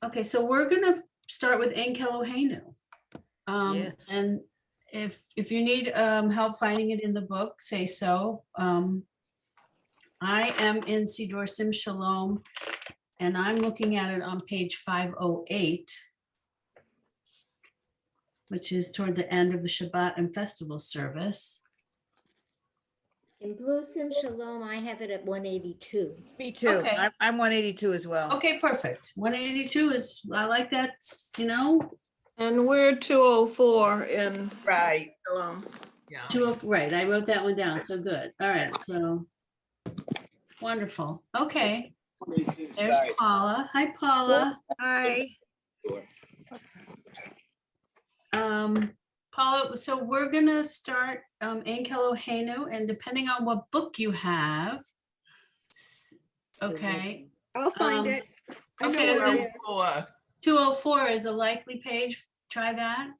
Okay, so we're gonna start with Ein Kelohenu. Yes. And if you need help finding it in the book, say so. I am in Siddur Sim Shalom, and I'm looking at it on page 508, which is toward the end of the Shabbat and festival service. In Blue Sim Shalom, I have it at 182. Me too. Okay. I'm 182 as well. Okay, perfect. 182 is, I like that, you know, And we're 204 in Right. Shalom. Yeah. right, I wrote that one down, so good. All right, so wonderful. Okay, there's Paula. Hi, Paula. Hi. Paula, so we're gonna start Ein Kelohenu, and depending on what book you have. Okay, I'll find Um, it. I know okay, where it then- is. 204 is a likely page. Try that.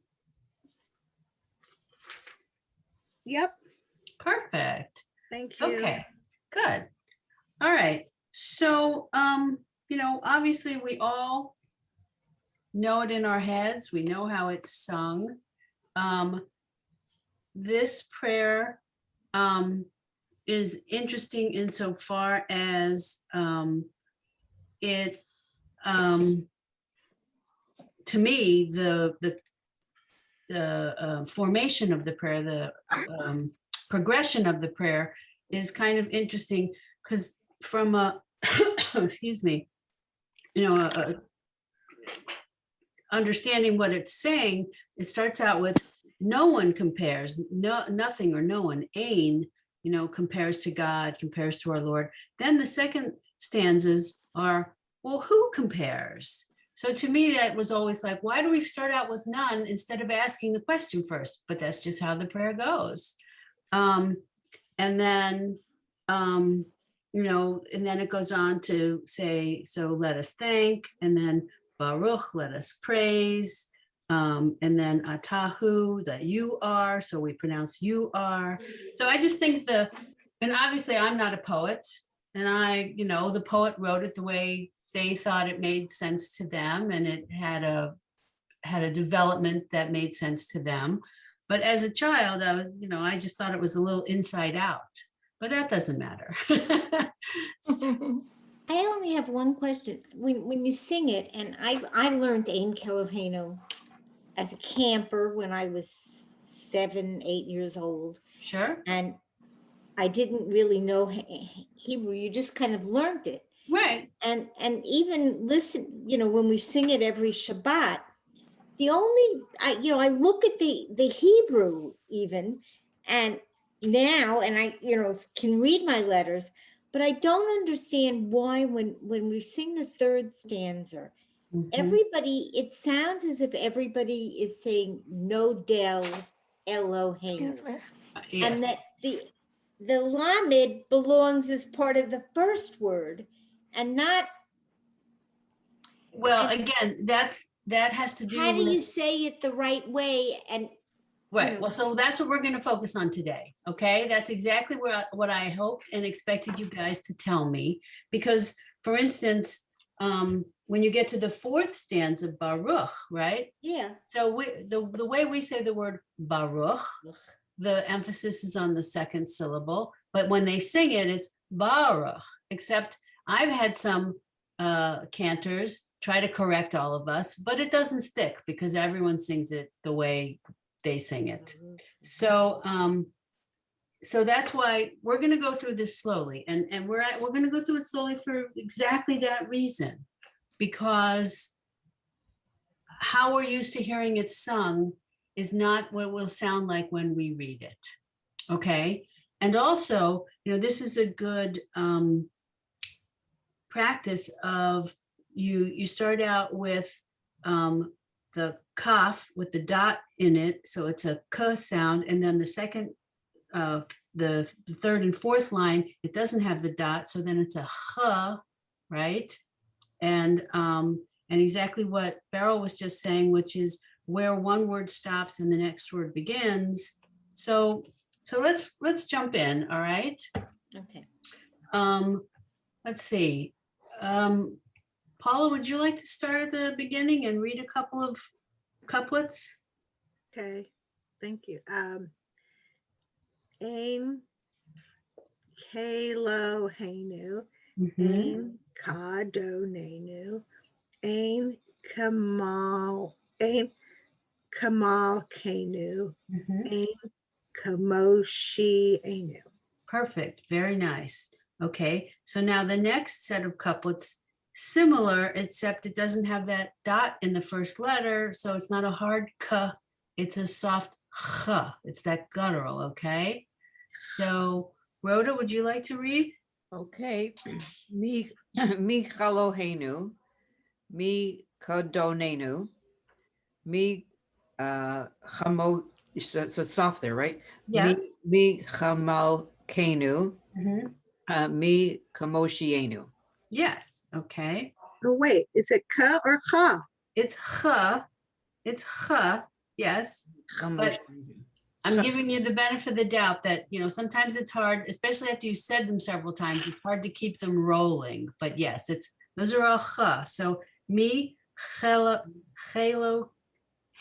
Yep. Perfect. Thank you. Okay, good. All right. So, you know, obviously we all know it in our heads. We know how it's sung. This prayer is interesting insofar as it, to me, the formation of the prayer, the progression of the prayer is kind of interesting because from a, excuse me, you know, understanding what it's saying, it starts out with no one compares, nothing or no one, Ein, you know, compares to God, compares to our Lord. Then the second stanzas are, well, who compares? So to me, that was always like, why do we start out with none instead of asking the question first? But that's just how the prayer goes. And then, you know, and then it goes on to say, so let us thank, and then Baruch, let us praise, and then Atahu, that you are, so we pronounce you are. So I just think and obviously I'm not a poet, and you know, the poet wrote it the way they thought it made sense to them, and it had a development that made sense to them. But as a child, I was, you know, I just thought it was a little inside out, but that doesn't matter. I only have one question. When you sing it, and I learned Ein Kelohenu as a camper when I was 7, 8 years old, Sure, and I didn't really know Hebrew. You just kind of learned it. right. And even listen, you know, when we sing it every Shabbat, I look at the Hebrew even, and now, and I, you know, can read my letters, but I don't understand why when we sing the third stanza, Mhm. everybody, it sounds as if everybody is saying no del Elohim, Excuse me. Yes. and that the lamed belongs as part of the first word and not. Well, And again, that has to do How do with, you say it the right way? And right. know. Well, so that's what we're going to focus on today. Okay, that's exactly what I hoped and expected you guys to tell me. Because, for instance, when you get to the fourth stanza, Baruch, right? yeah, So the way we say the word Baruch, the emphasis is on the second syllable, but when they sing it, it's Baruch. Except I've had some cantors try to correct all of us, but it doesn't stick because everyone sings it the way they sing it. So so that's why we're going to go through this slowly, and we're going to go through it slowly for exactly that reason, because how we're used to hearing it sung is not what it will sound like when we read it. Okay. And also, you know, this is a good practice of you start out with the kaf with the dot in it. So it's a k sound. And then the second, the third and fourth line, it doesn't have the dot. So then it's a ch, right? And exactly what Beryl was just saying, which is where one word stops and the next word begins. So let's jump in. All right. okay. Let's see. Paula, would you like to start at the beginning and read a couple of couplets? Okay, thank you. Ein Kalo Hainu, Mhm, Ein Kado Nenu, Ein Kamal Kanu, mhm. Ein Kamoshi Anu. Perfect, very nice. Okay, so now the next set of couplets, similar, except it doesn't have that dot in the first letter, so it's not a hard k, it's a soft ch. It's that guttural, okay? So, Rhoda, would you like to read? Okay. Mi Chalohenu, mi Kodonenu, mi Chamo, so soft there, right? Yeah. Mi Chamalkenu, Mhm. mi Kamoshienu. Yes, okay. Oh, wait, is it ka or ha? It's ch, yes. Chamoshienu. I'm giving you the benefit of the doubt that, sometimes it's hard, especially after you said them several times, it's hard to keep them rolling. But yes, those are all ch. So mi chelo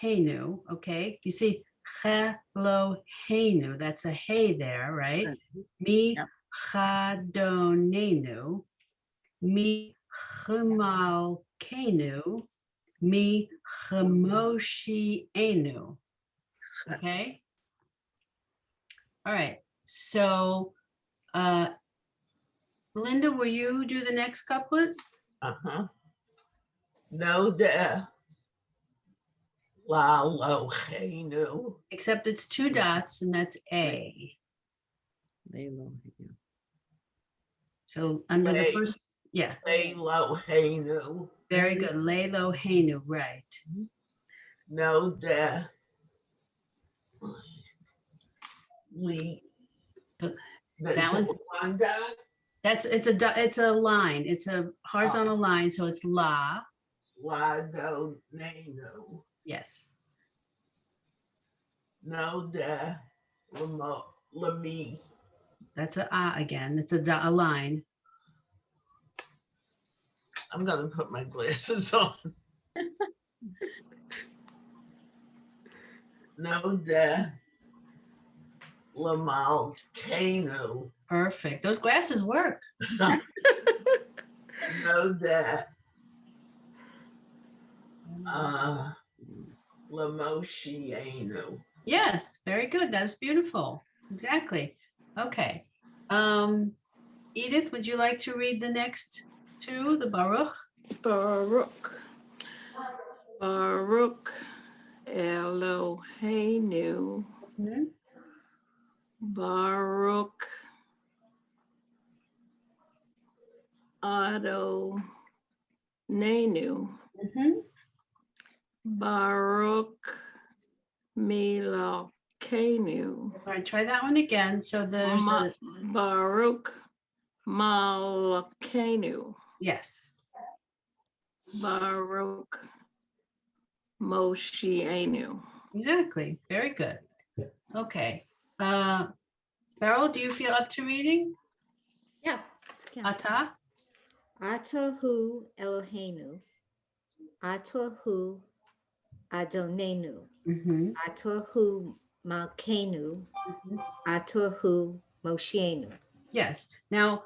henu, okay? You see chelo henu, that's a hey there, right? Mi Yep. chadonenu, mi chemal kenu, mi chemoshi enu. Okay. All right. So, Linda, will you do the next couplet? Uh-huh. No de la lo henu. Except it's two dots and that's A. So under the Lay. first, yeah, Lay lo henu. very good. Lay low henu, right. No de li. The- There's that one's- one dot. it's a line. It's a horizontal line, so it's la. La do nenu. Yes. No de la mi. That's a again. It's a line. I'm gonna put my glasses on. No de la mal kanu. Perfect. Those glasses work. No de la moshi anu. Yes, very good. That is beautiful. Exactly. Okay. Edith, would you like to read the next two, the Baruch? Baruch. Baruch Eloheinu. Mhm. Baruch Adonenu. Mhm. Baruch Milakenu. All right, try that one again. So there's a, Baruch Malakenu. yes. Baruch Moshienu. Exactly. Very good. Okay. Beryl, do you feel up to reading? Yeah. yeah. Ata? Atahu Eloheinu, Atahu Adonenu, Mhm. Atahu Malkenu, Atahu Moshienu. Yes. Now,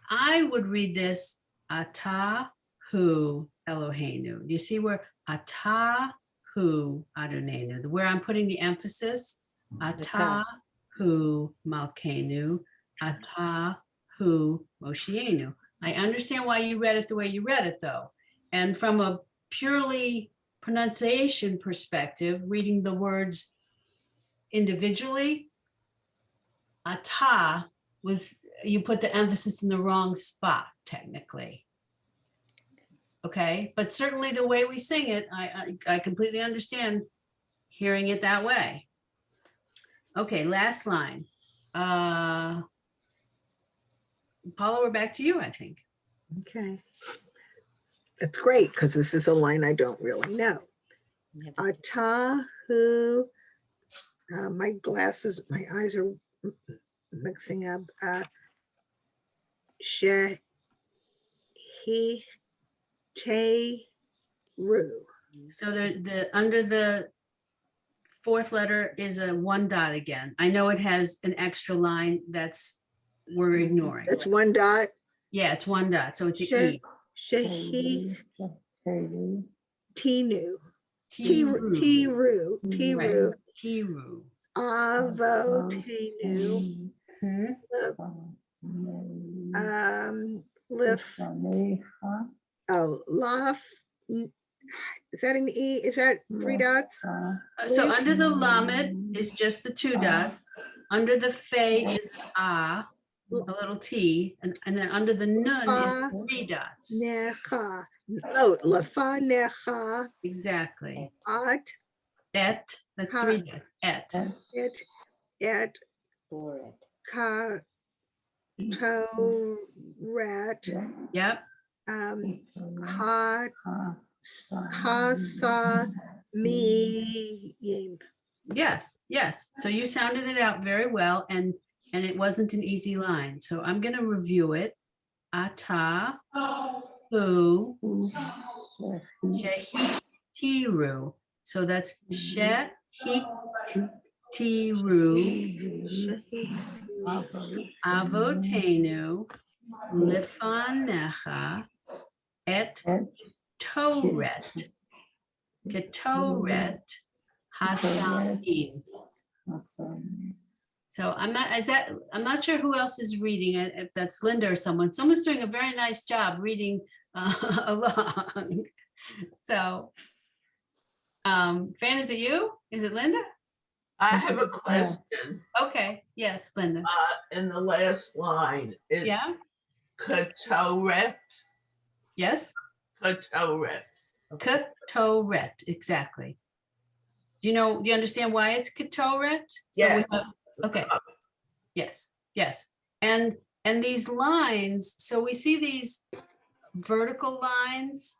I would read this Atahu Eloheinu. You see where Atahu Adonenu, where I'm putting the emphasis, Atahu Malkenu, Atahu Moshienu. I understand why you read it the way you read it, though. And from a purely pronunciation perspective, reading the words individually, Ata you put the emphasis in the wrong spot, technically. Okay, but certainly the way we sing it, I completely understand hearing it that way. Okay, last line. Paula, we're back to you, I think. Okay. That's great because this is a line I don't really know. Atahu, my glasses, my eyes are mixing up. Shehi Teru. So under the fourth letter is a one dot again. I know it has an extra line we're ignoring. That's one dot. Yeah, it's one dot, so it's an She- E. Shehi Tinu. Tiru. Tiru. Tiru. Tiru. Avo Tinu. Hmm? Lif. Oh, Laf. Is that an E? Is that three dots? So under the lamed is just the two dots. Under the fe is a little T, and then under the nun is three dots. Necha. Oh, Lafa Necha. Exactly. At. Et, that's three dots. Et. Et. For it. Ka. To. Rat. Yep. Ha. Kasa. Me. Yes, yes. So you sounded it out very well, and it wasn't an easy line. So I'm going to review it. Ata, hu, shehiktiru. So that's shehiktiru, avotenu, lifanecha, et toret, ketoret, hasamim. So I'm not sure who else is reading it, if that's Linda or someone. Someone's doing a very nice job reading along. So, Fran, is it you? Is it Linda? I have a question. Okay, yes, Linda. In the last line, it's Yeah, Katoret. yes, Katoret. Ketoret, exactly. Do you understand why it's Ketoret? Yeah. Okay. Yes, yes. And these lines, so we see these vertical lines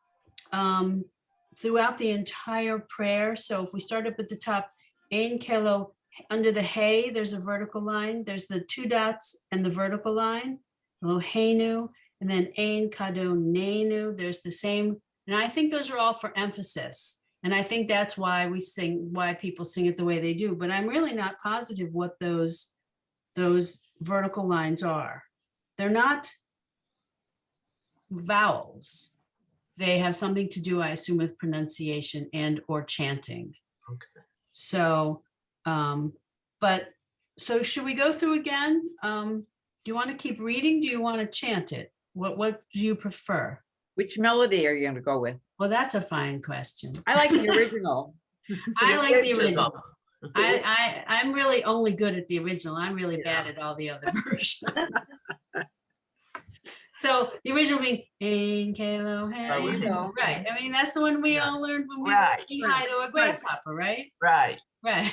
throughout the entire prayer. So if we start up at the top, Ein Kelo, under the Hey, there's a vertical line. There's the two dots and the vertical line, Eloheinu, and then Ein Kadonenu, there's the same. And I think those are all for emphasis. And I think that's why why people sing it the way they do. But I'm really not positive what those vertical lines are. They're not vowels. They have something to do, I assume, with pronunciation and or chanting. Okay. So, so should we go through again? Do you want to keep reading? Do you want to chant it? What do you prefer? Which melody are you going to go with? Well, that's a fine question. I like the original. I like the original. I'm really only good at the original. I'm really bad at all the other versions. So the original being Ein Kelo Hey, right? I mean, that's the one we all learned when we were being high to a grasshopper, right? Right. Right.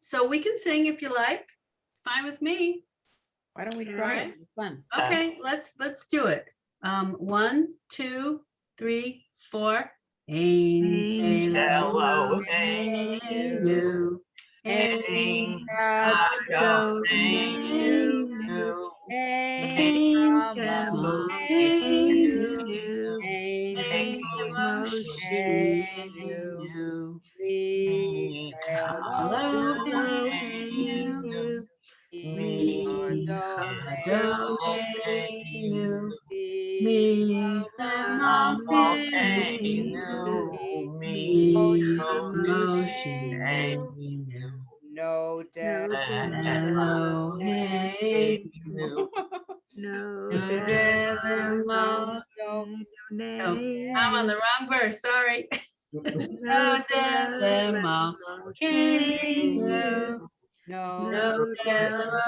So we can sing if you like. It's fine with me. Why don't we All try right. it? It's fun. Okay, let's do it. 1, 2, 3, 4. Ein Kelo Heinu, Ein Kadoneinu, Ein Kemoshinu, Eloheinu, Adoneinu, Mi Malkeinu, Mi Moshineinu, No death. Eloheinu, Nodelemo. Oh, I'm on the wrong verse, sorry. Nodelemo, Keinu, Nodelemo,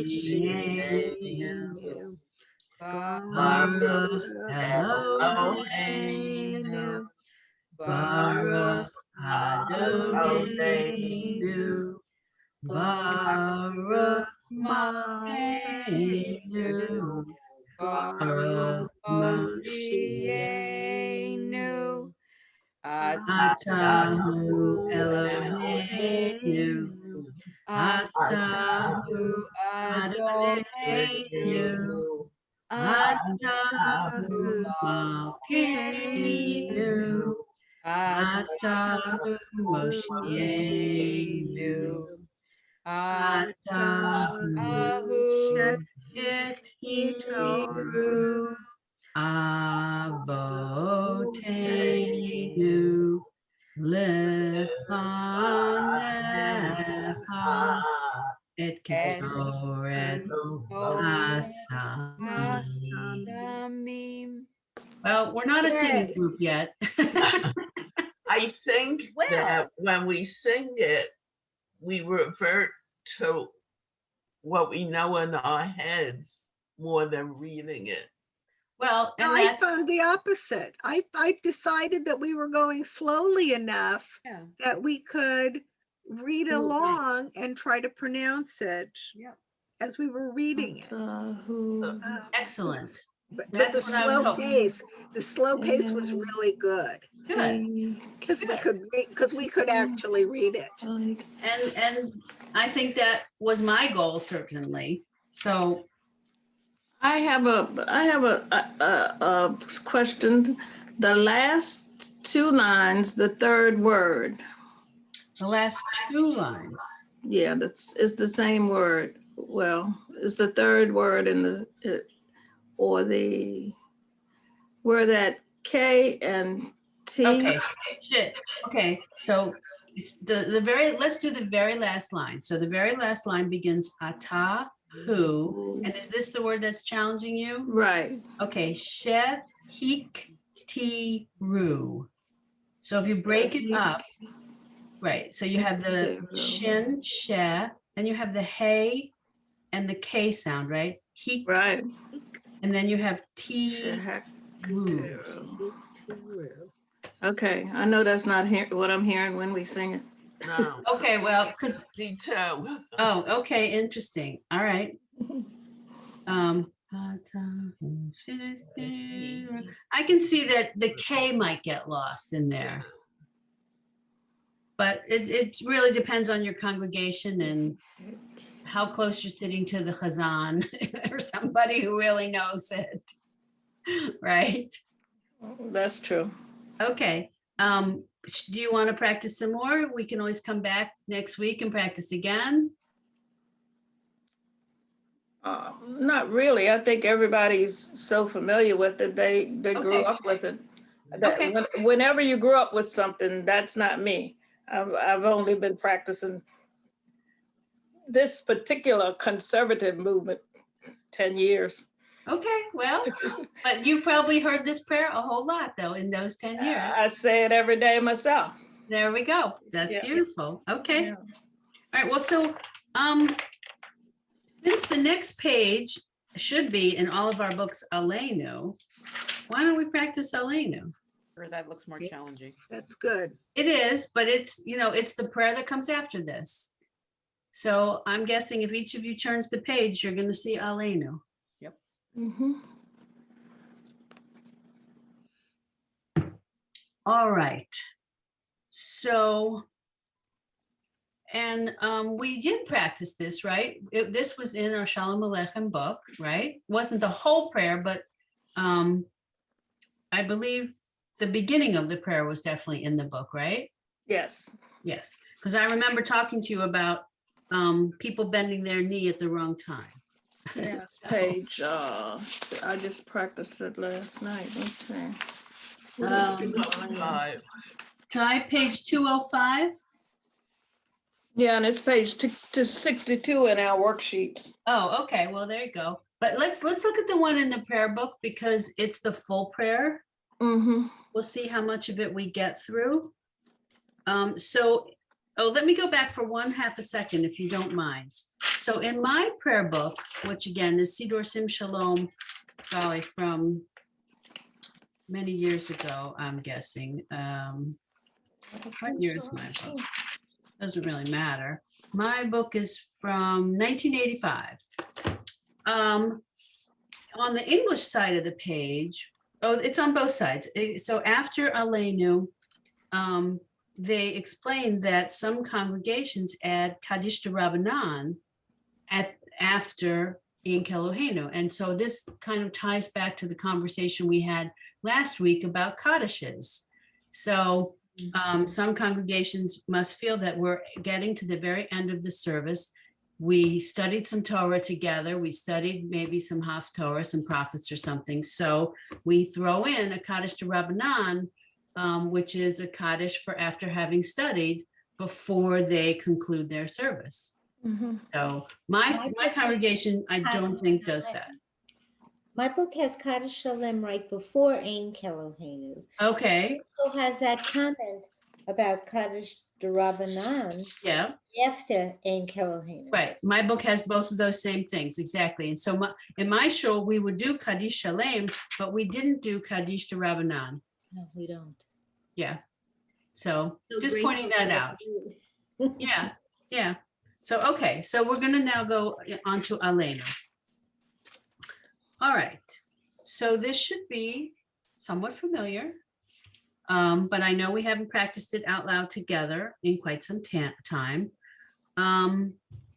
Shineinu, Baruch Eloheinu, Baruch Adoneinu, Baruch Malkeinu, Baruch Moshienu. Atahu Eloheinu, Atahu Atahu Adonai. Adonai, Atahu Malkeinu. Atahu Moshienu. Atahu Et Hebrew. Avotenu. Lefanecha. Et Ketoret Hasamim. Well, we're not a singing group yet. I think Well. that when we sing it, we revert to what we know in our heads more than reading it. Well, and I that's, found the opposite. I decided that we were going slowly enough Yeah. that we could read Ooh, right. along and try to pronounce it Yeah. as we were reading it. Atahu. excellent. But the That's what I was hoping. the slow pace was really good Good. because we could actually read it. And I think that was my goal, certainly. So, I have a question. The last two lines, the third word. the last two lines. Yeah, it's the same word. Well, it's the third word in the where that K and T. Okay, shit. Okay, so let's do the very last line. So the very last line begins ata who, and is this the word that's challenging you? Right. Okay, she hik ti ru. So if you break it up, right? So you have the shin she, then you have the hey and the K sound, right? Hik, Right. and then you have ti ru. Okay, I know that's not what I'm hearing when we sing it. No, Okay, well, because me too. oh, okay, interesting. All right. I can see that the K might get lost in there. But it really depends on your congregation and how close you're sitting to the chazan or somebody who really knows it. Right? That's true. Okay. Do you want to practice some more? We can always come back next week and practice again. Not really. I think everybody's so familiar with it. They grew Okay. up with it. That Okay. whenever you grew up with something, that's not me. I've only been practicing this particular conservative movement 10 years. Okay, well, but you've probably heard this prayer a whole lot though in those 10 years. I say it every day myself. There we go. That's Yeah. beautiful. Okay. Yeah. All right. Well, so since the next page should be in all of our books Aleinu, why don't we practice Aleinu? Or that looks more challenging. That's good. It is, but it's, it's the prayer that comes after this. So I'm guessing if each of you turns the page, you're going to see Aleinu. Mm-hmm. All right. So, and we did practice this, right? This was in our Shalom Aleichem book, right? Wasn't the whole prayer, but I believe the beginning of the prayer was definitely in the book, right? Yes. Yes, because I remember talking to you about people bending their knee at the wrong time. Yes. Page. I just practiced it last night. Let's see. Try page 205. Yeah, and it's page 62 in our worksheets. Oh, okay. Well, there you go. But let's look at the one in the prayer book because it's the full prayer. Mm-hmm. We'll see how much of it we get through. Let me go back for 1/2 a second, if you don't mind. So in my prayer book, which again is Siddur Sim Shalom, golly, from many years ago, I'm guessing. What year is my book? Doesn't really matter. My book is from 1985. On the English side of the page, it's on both sides. So after Aleinu, they explained that some congregations add Kaddish de Rabbanan after Ein Kelohenu. And so this kind of ties back to the conversation we had last week about Kaddishes. So some congregations must feel that we're getting to the very end of the service. We studied some Torah together. We studied maybe some Haftorah, some prophets or something. So we throw in a Kaddish de Rabbanan, which is a Kaddish for after having studied before they conclude their service. Mhm. So my congregation, I don't think does that. My book has Kaddish Shalem right before Ein Kelohenu. Okay, Also has that comment about Kaddish de Rabbanan yeah, after Ein Kelohenu. right. My book has both of those same things, exactly. And so in my show, we would do Kaddish Shalem, but we didn't do Kaddish de Rabbanan. No, we don't. Yeah. So So just grateful pointing for that out. too. Yeah, yeah. So, okay, so we're gonna now go on to Alena. All right, so this should be somewhat familiar. But I know we haven't practiced it out loud together in quite some time.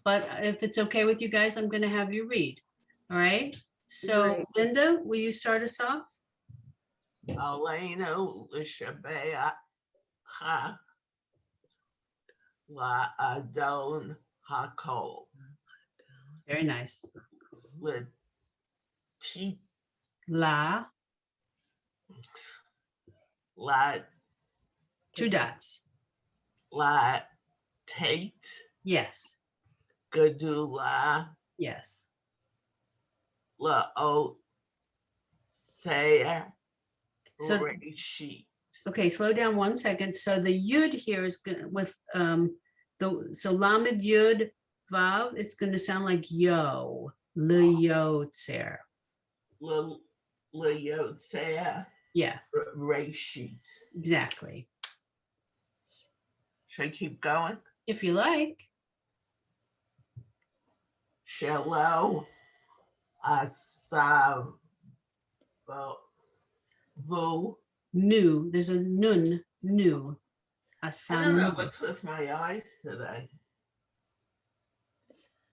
But if it's okay with you guys, I'm gonna have you read. All right, so Great. Linda, will you start us off? Aleinu l'shabea ha la'adon hakol Very nice. l'ti La, la 2 dots. la tate Yes, gadula yes. la o say So- reshi. Okay, slow down 1 second. So the yud here is gonna with so lamed yud vav, it's gonna sound like yo, liyotzer. La yotzer Yeah, reshi. exactly. Should I keep going? If you like. Shalom asav vu. New, there's a nun, new. I don't know Asam. what's with my eyes today.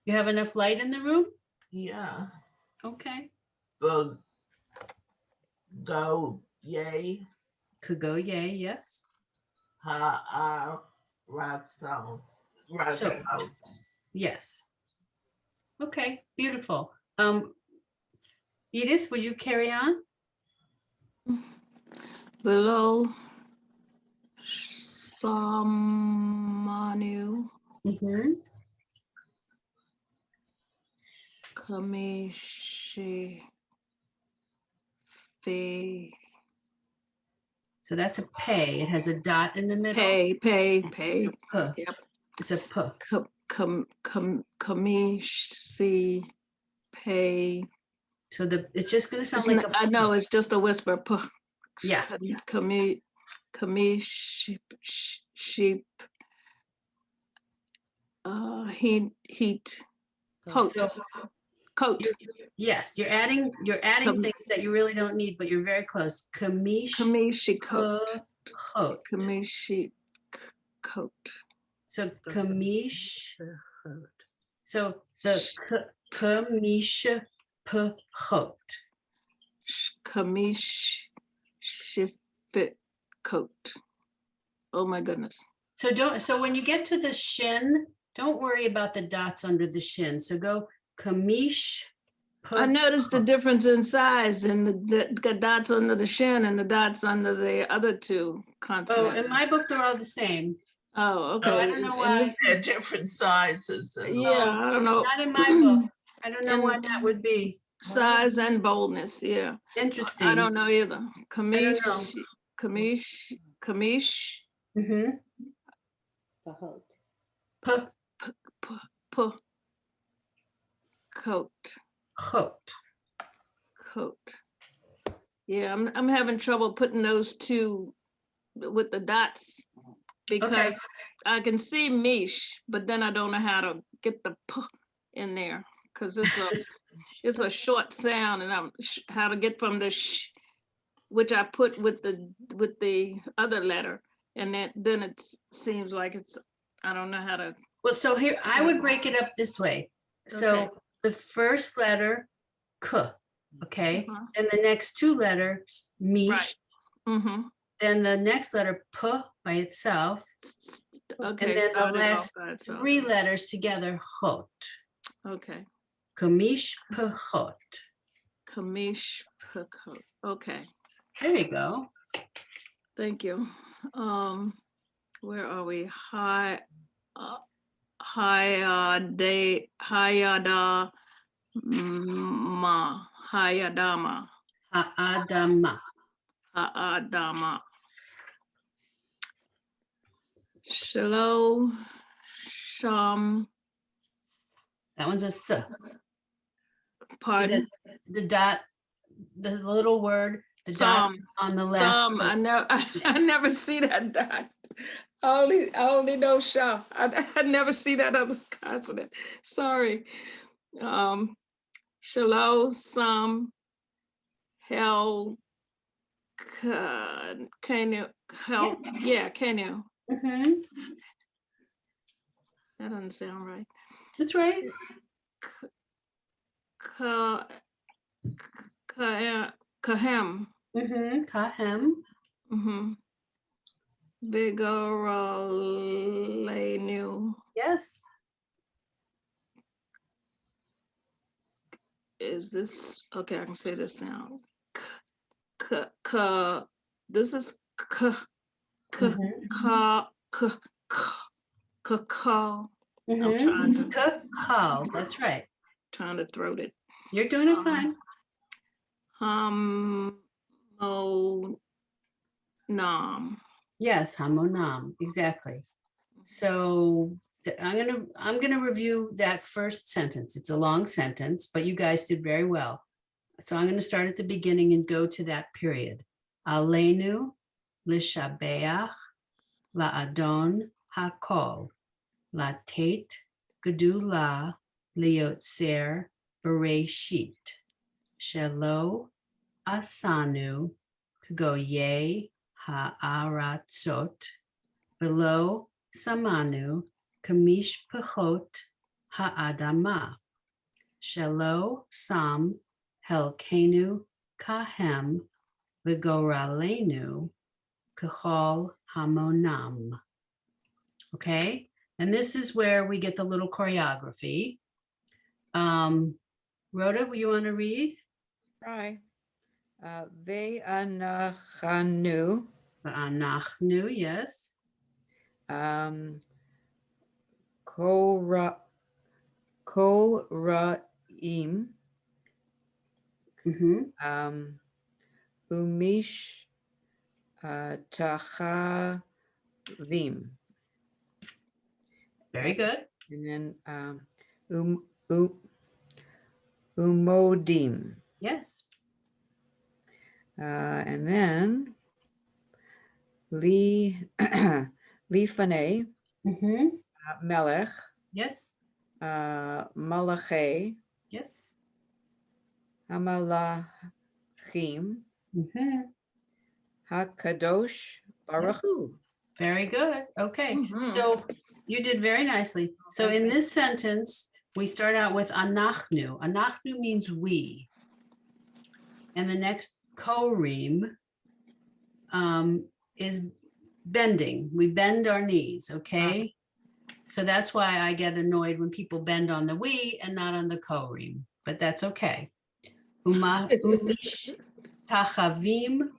You have enough light in the room? Yeah. Okay. Go yay Could go yay, yes. ha ratzon ratzon. Yes. Okay, beautiful. Edith, would you carry on? Below Samanu Mm-hmm. Kamishi Fe So that's a pay. It has a dot in the middle. Pay. Puh. Yep. It's a puh. Kamishi Pay. So it's just gonna sound like a I know it's just a whisper. Yeah. Kamishi sheep. Heat. Coat. So- Coat. Yes, you're adding Kam- things that you really don't need, but you're very close. Kamish Kamishi coat. coat. Kamishi coat. So kamish. So the kamish pachot. Kamish shifit coat. Oh my goodness. So when you get to the shin, don't worry about the dots under the shin. So go kamish. I noticed the difference in size in the dots under the shin and the dots under the other two Oh, consonants. in my book, they're all the same. Oh, okay. I don't know In why. this- They're different sizes. And yeah, I don't know. Not in my book. I don't know why In- that would be. Size and boldness, yeah. Interesting. I don't know either. Kamish, know. Kamish, Mm-hmm. Bahot. coat, Chot. coat. Yeah, I'm having trouble putting those two with the dots because I can see mish, but then I don't know how to get the p in there because it's a short sound, and how to get from the sh, which I put with the other letter, and then it seems like I don't know how to. Well, so here, I would break it up this way. So Okay. the first letter, k, okay? Uh-huh. And the next two letters, mish, Mm-hmm. then the next letter, p by itself, Okay, and then the started off last by itself. three letters together, hot. Okay, Kamish, pehot. Kamish Pakot. Okay, There you go. thank you. Where are we? Hayada ma Hayadama Ha'adama. Ha'adama Shalo Sham. That one's a s. See Pardon. the dot, the little word, the dot Some. on the left. Some. I never see that dot. I only know Sha. I never see that other consonant. Sorry. Shalom, some, hell, can you help? Yeah, can you? Mhm, That doesn't sound right. that's right. Ka, kahem. Kahem. Mm-hmm. Vigoralenu. Yes. Is this okay? I can say this sound. This is Mhm, call. I'm mhm. Kakal. That's right. trying to throat it. You're doing it fine. Nam. Yes, hamonam. Exactly. So I'm gonna review that first sentence. It's a long sentence, but you guys did very well. So I'm gonna start at the beginning and go to that period. Aleinu lishabeach la'adon hakol latet gedula liotzer bereshit shelo asanu kgoye ha'aratzot below samanu kamish pechot ha'adama shelo sam helkenu kahem vigoralenu kachol hamonam. Okay, and this is where we get the little choreography. Rhoda, you want to read? Try. Ve'anachanu, Anachnu, yes. Koraim, Mm-hmm. Umish, Tachavim. Very good. And then Umodim. Yes. And then Lifane, Mm-hmm. Melech, Yes. Malachi, Yes. Hamalachim, Mm-hmm. Hakadosh, Baruch Hu. Very good. Okay. Mhm. So you did very nicely. So in this sentence, we start out with anachnu. Anachnu means we. And the next korim is bending. We bend our knees, okay? So that's why I get annoyed when people bend on the we and not on the korim, but that's okay. Umish tachavim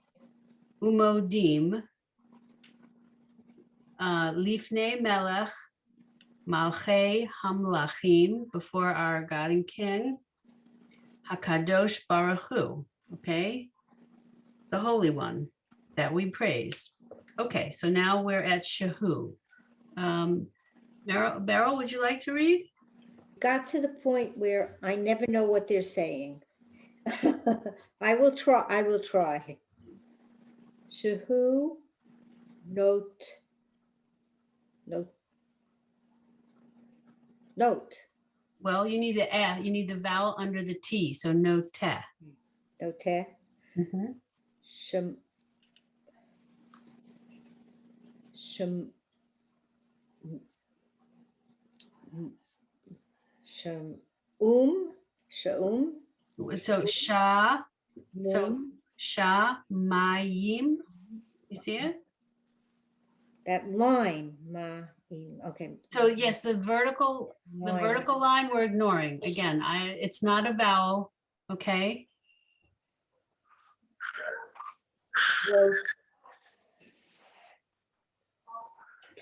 umodim lifnei melech malchei hamlachim, before our God and King, hakadosh baruch Hu, okay? The Holy One that we praise. Okay, so now we're at Shahu. Beryl, would you like to read? Got to the point where I never know what they're saying. I will try. I will try. Shahu, note. Well, you need the you need the vowel under the T, so no te. Note. Mhm. Shem. Shem. Shem. Sha'um, So sha, so mum, sha, mayim. You see it? that line, okay. So yes, the vertical line we're ignoring. Again, it's not a vowel, okay?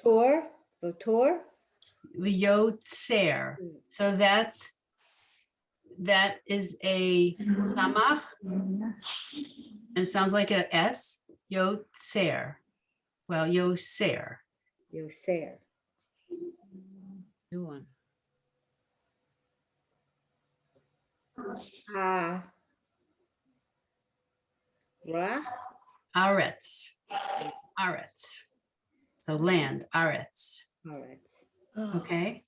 Votor, V'yotzer. So that is a samach, and it sounds like a S. Yotzer. Well, yoser. Yoser, New one. Rach, Aretz. Aretz. So land, aretz. all right. Okay.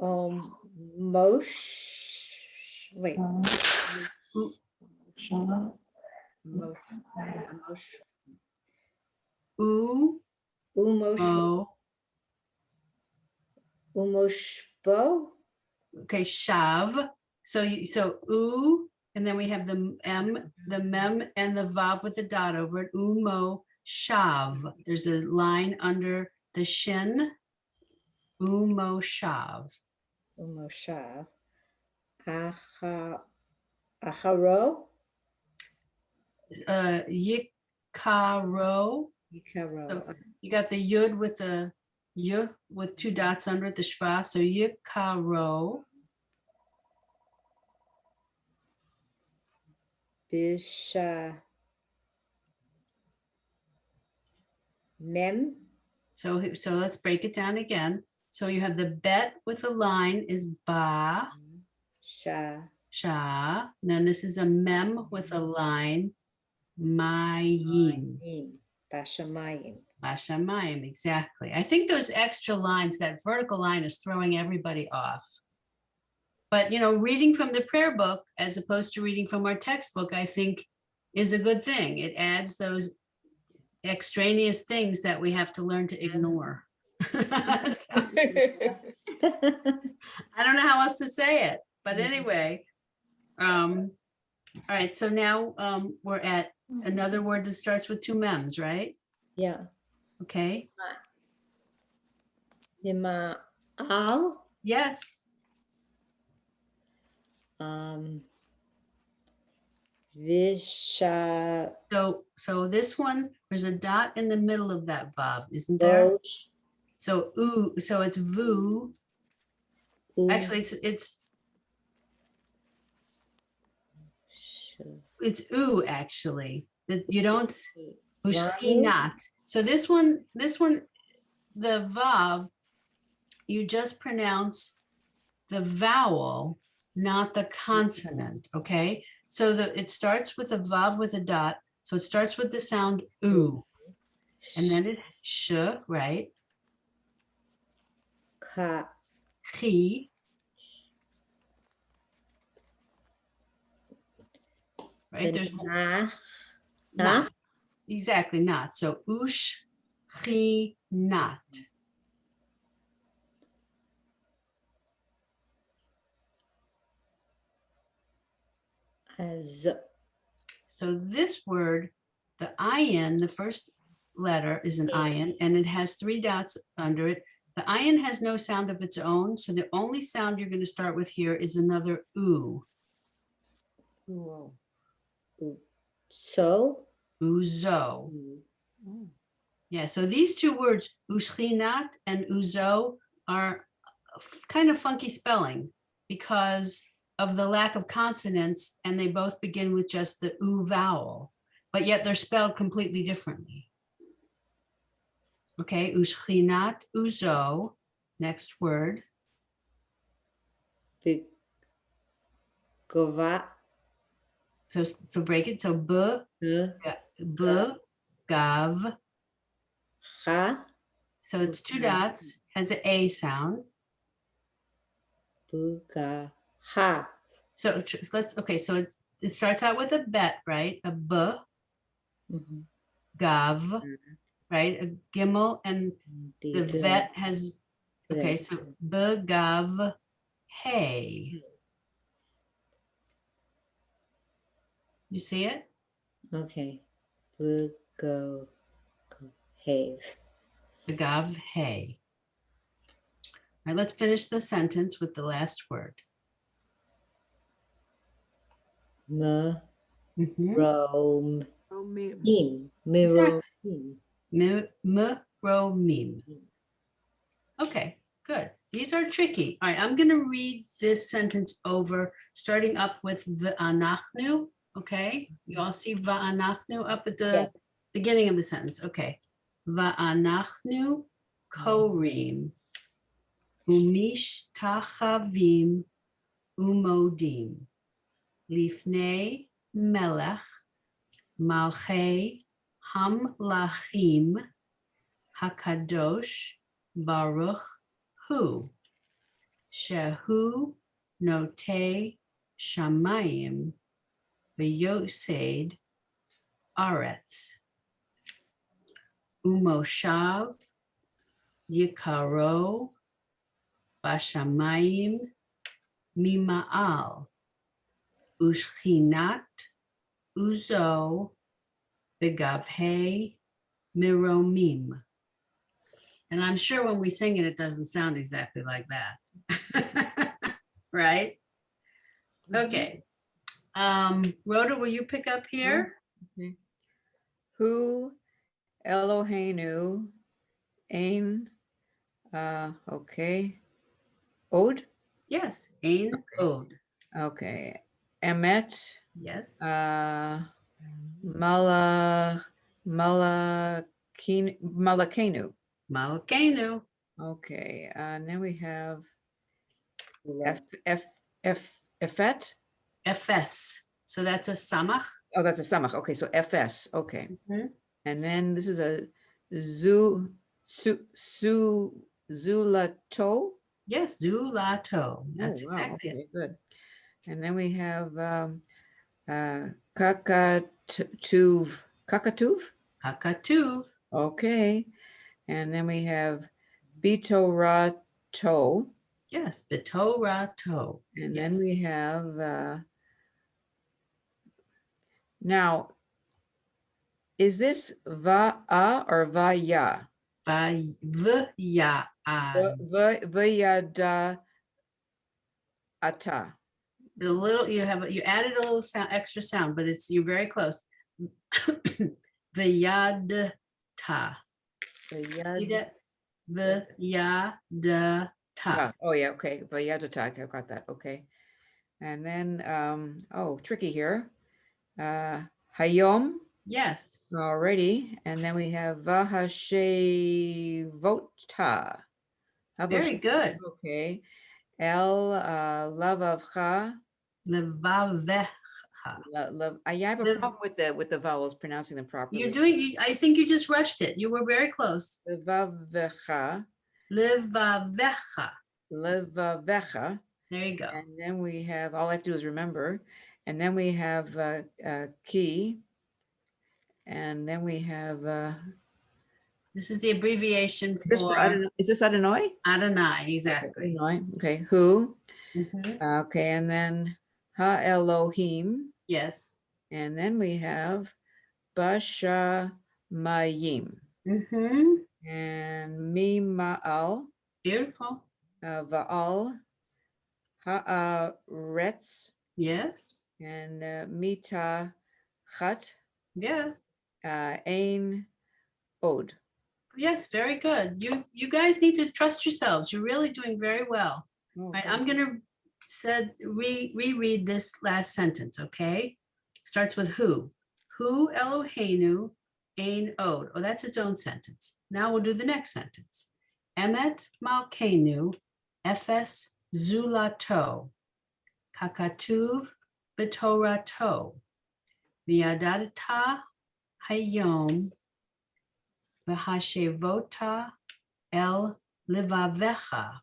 Oh, Mosh, wait. Mosh, U, Umosh, o. Umoshvo, Okay, shav. So u, and then we have the mem and the vav with the dot over it. Umo shav. There's a line under the shin. Umo shav. Umoshav, Acharo, Yikaro. Yikaro, So you got the yud with the y with two dots under it, the shva. So yikaro. Bisha, Mem, So let's break it down again. So you have the bet with the line is ba. Sha, Sha. And then this is a mem with a line. Mayim. Bashamayim. Bashamayim, exactly. I think those extra lines, that vertical line is throwing everybody off. But, reading from the prayer book as opposed to reading from our textbook, I think is a good thing. It adds those extraneous things that we have to learn to ignore. I don't know how else to say it, but anyway. All right, so now we're at another word that starts with two mems, right? Yeah. Okay. Yima al, Yes. Visha, So this one, there's a dot in the middle of that vav, isn't there? So so it's vu. Actually, it's u actually. That you don't not. So this one, the vav, you just pronounce the vowel, not the consonant. Okay. So it starts with a vav with a dot. So it starts with the sound u, and then it sh, right? Ka, Chi. Right? There's not. Exactly, not. So ush, chi, not. So this word, the ayin, the first letter is an ayin, and it has three dots under it. The ayin has no sound of its own, so the only sound you're going to start with here is another u. So, Uzo. Yeah, so these two words, ushrinat and uzo, are kind of funky spelling because of the lack of consonants, and they both begin with just the u vowel, but yet they're spelled completely differently. Okay, ushrinat, uzo. Next word. Gova, So break it. So b, gav. Ha, So it's two dots, has an A sound. Buga, Ha. So so it starts out with a bet, right? A b, gav, right? A gimel, and the vet has, okay, so begav hey. You see it? Okay. Go have. Begav hey. All right, let's finish the sentence with the last word. Meromim. Mhm. Oh, me. Meromim. Meromim. Okay, good. These are tricky. All right, I'm going to read this sentence over, starting up with va'anachnu. Okay, you all see va'anachnu up at the Yeah. beginning of the sentence. Okay, va'anachnu korim umish tachavim umodim lifnei melech malchei hamlachim hakadosh baruch hu. Shehu note shamayim v'yosed aretz umoshav yikaro bashamayim mima'al ushchinat uzo begavhei miromim. And I'm sure when we sing it, it doesn't sound exactly like that. Right? Okay. Rhoda, will you pick up here? Okay. Hu Eloheinu Ein, okay. Od, Yes. Ein od. okay. Emet, Yes. Malakenu. Malkeinu. Okay, and then we have Love. Efet. Fs. So that's a samach. Oh, that's a samach. Okay, so FS. Okay, Mhm. and then this is a zulato. Yes. Zulato. Oh, That's wow. exactly it. Okay, good. And then we have kakatuv. Kakatuv. Okay, and then we have bitorato. Yes. Bitorato. And Yes. then we have, now, is this va-a or va-ya? Vya. Va-ya-da ata. The little you added a little sound, extra sound, but you're very close. Vyadta. See that? Vyadta. Oh, yeah, okay. Va-ya-da-ta. I've got that. Okay. And then, oh, tricky here. Hayom. Yes. Alrighty. And then we have Vahashevota. Very good. Okay. El Lavavcha. Levavecha. I have a problem with the vowels, pronouncing them properly. I think you just rushed it. You were very close. Levavcha. Levavecha. Levavecha. There you go. And then we have, all I have to do is remember. And then we have Ki. And then we have, This is the abbreviation is this for is this Adonai? Adonai. Exactly. Adonai. Okay. Who? Mhm. Okay. And then Ha Elohim. Yes. And then we have Bashamayim. Mm-hmm. And Mima'al. Beautiful. Va'al. Ha'aretz. Yes. And Mita Chat. Yeah. Ein Od. Yes. Very good. You guys need to trust yourselves. You're really doing very well. All right, I'm gonna reread this last sentence. Okay. Starts with who. Hu Eloheinu Ein Od. Oh, that's its own sentence. Now we'll do the next sentence. Emet Malkeinu Efes Zulato Kakatuv Betorato Viadata Hayom V'hashevota El Livavecha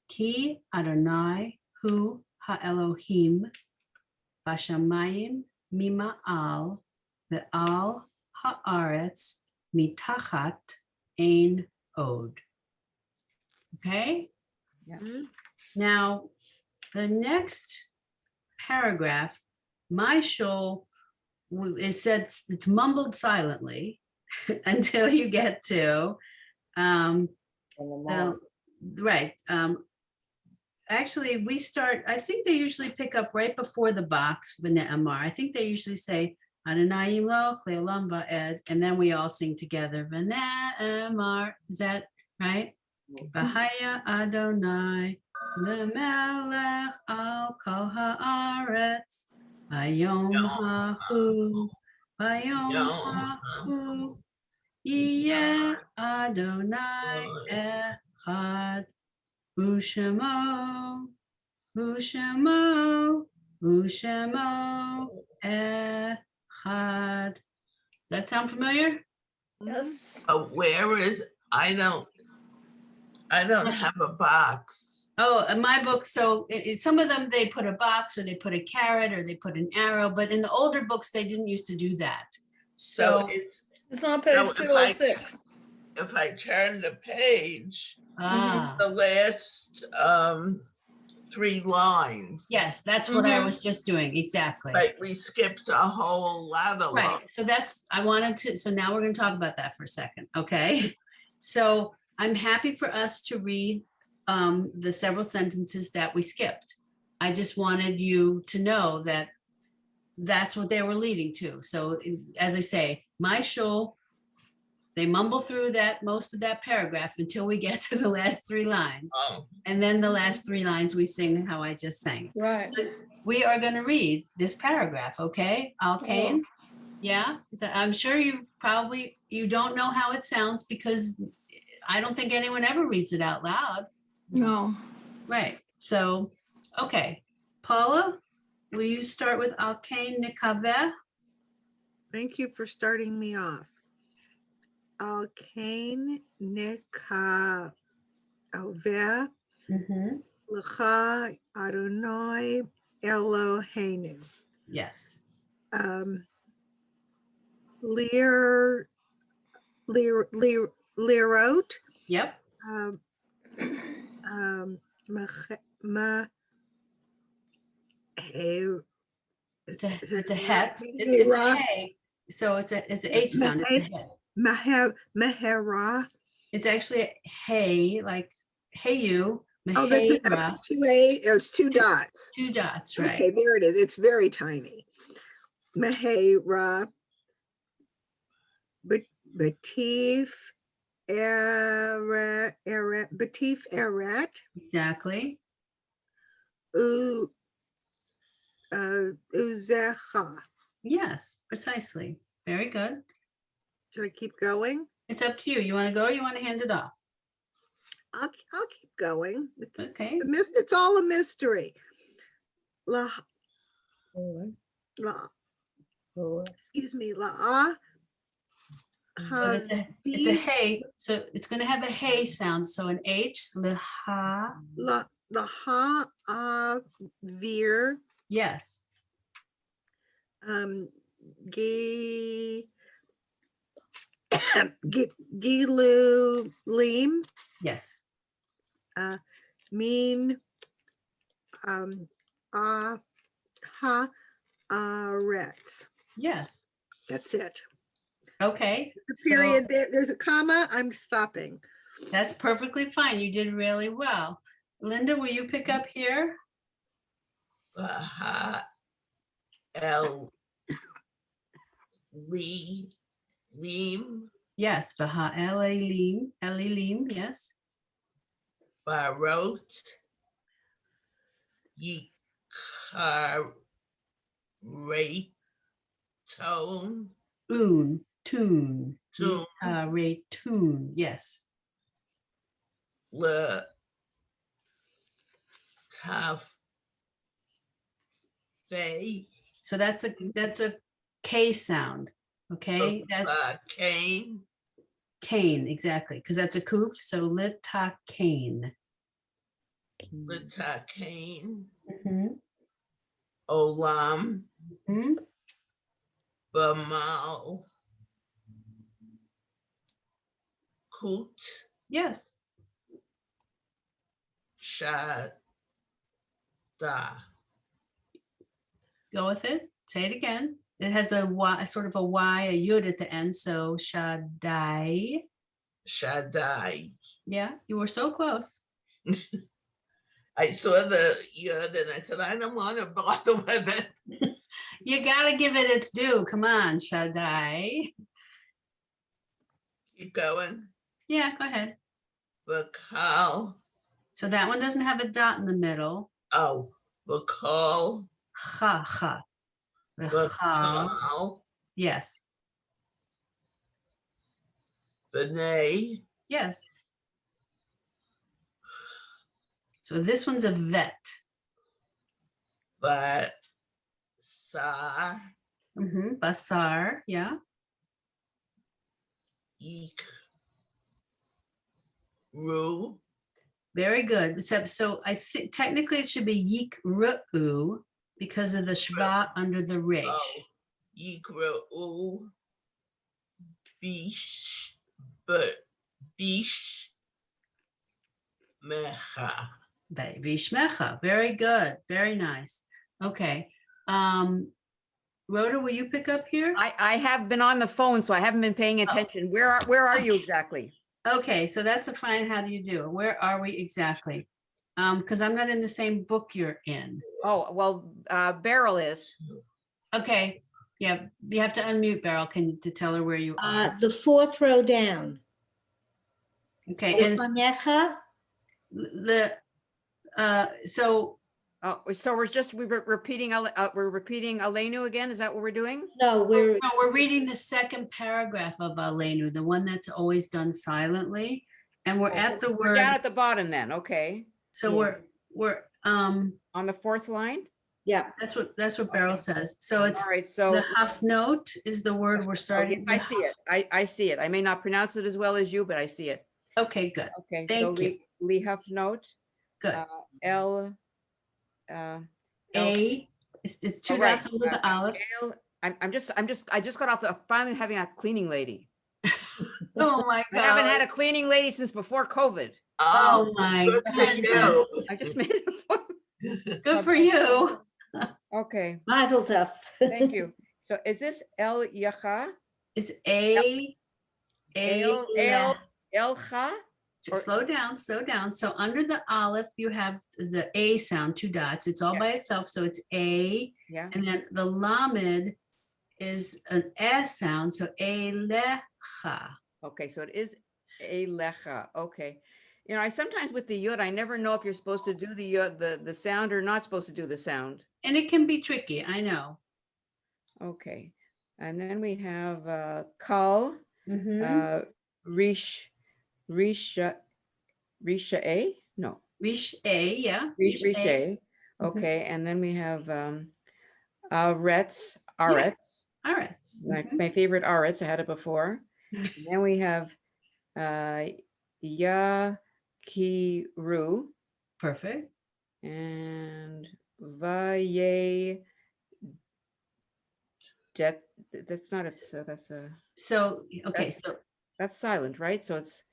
Ki Adonai Hu HaElohim Bashamayim Mima'al Ve'al Haaretz mitachat ein od. Okay, Mhm. now the next paragraph, my shul is said, it's mumbled silently until you get to right. Actually, we start, I think they usually pick up right before the box, V'ne'amar. I think they usually say, Adonai Yimloch le'olam va'ed, and then we all sing together, V'ne'amar. Is that right? Bahaya Adonai, le'melech al kol haaretz, Bayom hahu, Bayom hahu, Yeh Adonai echad. Ushamo, Ushamo, Ushamo, Echad. Does that sound familiar? Yes. Where is, I don't have a box. Oh, in my book, so some of them, they put a box or they put a carrot or they put an arrow, but in the older books, they didn't used to do that. So So, It's on So page if 206. if I turn the page, ah, the last 3 lines. yes, that's what I Mhm. was just doing, exactly. Right, we skipped a whole lot of Right, lines. so that's, I wanted to, so now we're gonna talk about that for a second, okay? So I'm happy for us to read the several sentences that we skipped. I just wanted you to know that that's what they were leading to. So as I say, my shul, they mumble through that, most of that paragraph until we get to the last 3 lines. Oh, And then the last 3 lines, we sing how I just sang. Right. We are gonna read this paragraph, okay? Alkane? Yeah, I'm sure you don't know how it sounds because I don't think anyone ever reads it out loud. No. Right, so, okay. Paula, will you start with Alkane Nikaveh? Thank you for starting me off. Alkane Nika Aveh Mm-hmm. L'cha Adonai Eloheinu. Yes, Lir Lirot yep, Ma it's a het, it's a hey, so it's an H sound, it's a het. Mehera. It's actually a hey, like, hey you, Oh, that's Mehera, 2 dots. 2 dots, Okay, right? there it is. It's very tiny. Mehera. Batif Eret. Exactly, Uzecha. yes, precisely. Very good. Should I keep going? It's up to you. You want to go or you want to hand it off? I'll keep going. Okay, It's all a mystery. Excuse me. so it's a hey, so it's going to have a hey sound. So an H, leha, Vir. yes, Gilulim. yes, Mean ha Rets. yes. That's it. Okay, The so period there, there's a comma, I'm stopping. that's perfectly fine. You did really well. Linda, will you pick up here? Baha El Lim Yes, Baha Elilim, yes. Barot Yikar Tone Tune, Tune tune, yes. Le Taf Fay So that's a K sound, okay? That's Cane cane, exactly, because that's a kuf, so lita cane. Lita Cane Mhm, Olam mhm. Bamal Hoot, Yes. Shada. Go with it. Say it again. It has a Y, sort of a Y, a yud at the end. So Shaddai. Shaddai. Yeah, you were so close. I saw the yud and I said, I don't want to bother with it. You gotta give it its due. Come on, Shaddai. Keep going. Yeah, go ahead. Vakal. So that one doesn't have a dot in the middle. Oh, Vakal. Ha. The ha. Vakal. Yes. B'nai. Yes. So this one's a vet. But Sar. Basar. Yeah. Eek. Ru. Very good. Except, so I think technically it should be yik ru'u because of the shva under the resh. Oh, Yikra. Bish. But Bish. Mecha. Vishmecha. Very good. Very nice. Okay. Rhoda, will you pick up here? I have been on the phone, so I haven't been paying attention. Where are you exactly? Okay, so that's a fine. How do you do? Where are we exactly? Because I'm not in the same book you're in. Oh, well, Beryl is. Okay. Yeah, you have to unmute Beryl. Can you to tell her where you are? The fourth row down. Okay, and Lefanecha? the so Oh, so we're repeating Aleinu again. Is that what we're doing? No, we're, no, we're reading the second paragraph of Aleinu, the one that's always done silently, and we're at the We're down word. at the bottom then. Okay. So Yeah. we're On the fourth line. yeah. that's what Beryl says. So it's All right. So the hafnot is the word we're oh, yes, starting. I see it. I see it. I may not pronounce it as well as you, but I see it. Okay, good, Okay. Thank you. Lihaf note. good. L. It's two right. dots under the olive. I just got off finally having a cleaning lady. Oh my I haven't God. had a cleaning lady since before COVID. Oh my good for goodness. you. I just made it a point. Good for you. Okay, Mazel tov. thank you. So is this El Yacha? It's El Elcha? or- Slow down, slow down. So under the aleph, you have the A sound, two dots. It's all Yeah. by itself. So it's A. Yeah. And then the lamed is an S sound. So elecha. Okay, so it is Elecha. Okay. You know, I sometimes with the yud, I never know if you're supposed to do the yud, the sound or not supposed to do the sound. And it can be tricky, I know. Okay. And then we have Kal, Risha A? No. Rish A, yeah. Rish A. A. Okay. And then we have Aretz. Aretz. All right. My favorite Aretz. I had it before. And then we have Yakiru Perfect. and Vaye. That's not it. So that's a So, okay, so that's silent, right? So it's